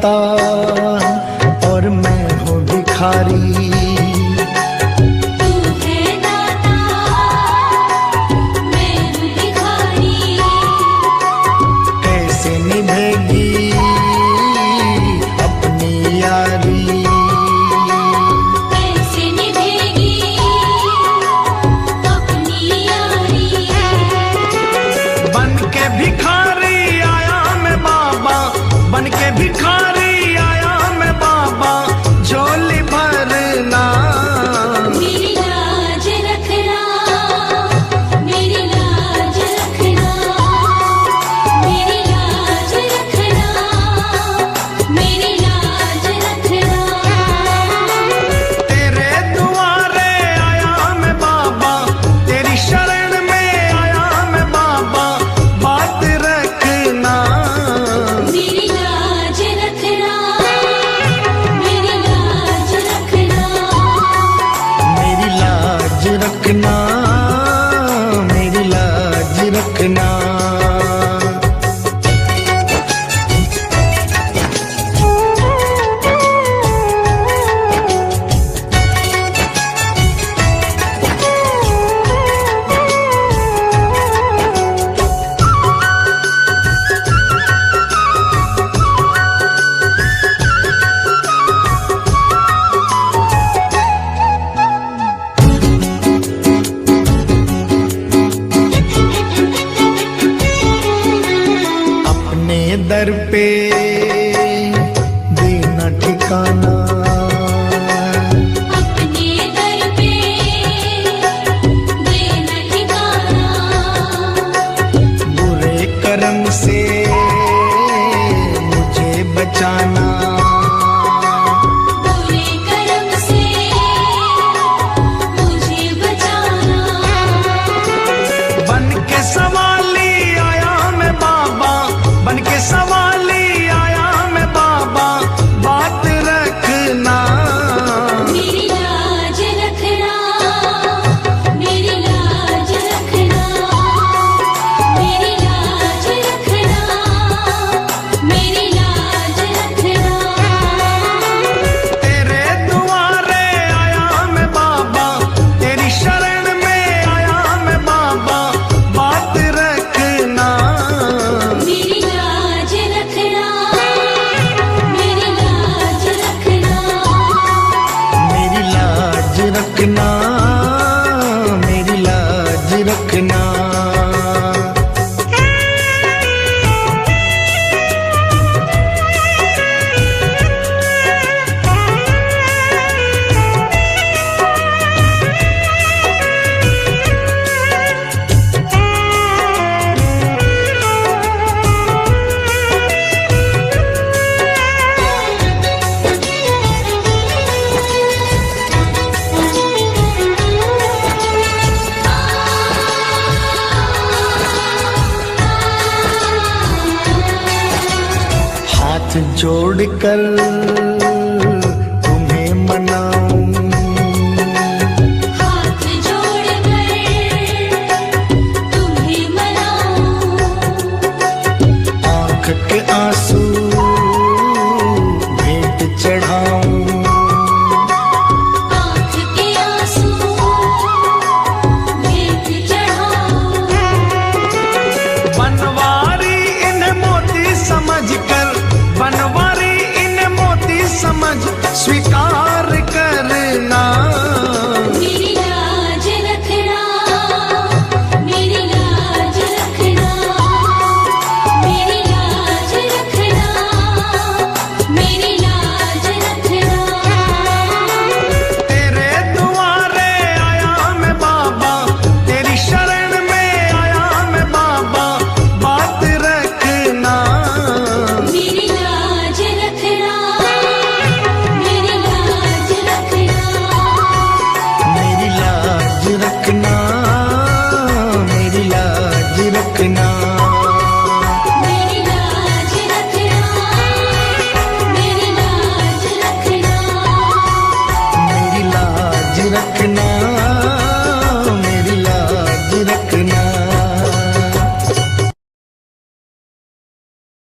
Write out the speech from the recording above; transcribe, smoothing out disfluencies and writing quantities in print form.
दाता और मैं हूँ भिखारी। तू है दाता, मैं हूँ भिखारी। कैसे निभेगी अपनी यारी, कैसे निभेगी अपनी यारी। बन के भिखारी आया मैं बाबा, बन के भिखारी आया मैं बाबा, झोली भरना। मेरी लाज रखना, मेरी लाज रखना, मेरी लाज रखना, मेरी लाज रखना। तेरे दुआरे आया मैं बाबा, तेरी शरण में आया मैं बाबा, बात रखना। मेरी लाज रखना, मेरी लाज रखना। मेरी लाज रखना, मेरी लाज रखना। अपने दर पे देना ठिकाना, अपने दर पे देना ठिकाना। बुरे कर्म से मुझे बचाना। बुरे कर्म से मुझे बचाना। बन के सवाली आया मैं बाबा, बन के सवाली आया मैं बाबा, बात रखना। मेरी लाज रखना, मेरी लाज रखना, मेरी लाज रखना, मेरी लाज रखना। तेरे दुआरे आया मैं बाबा, तेरी शरण में आया मैं बाबा, बात रखना। मेरी लाज रखना, मेरी लाज रखना। मेरी लाज रखना, मेरी लाज रखना। हाथ जोड़कर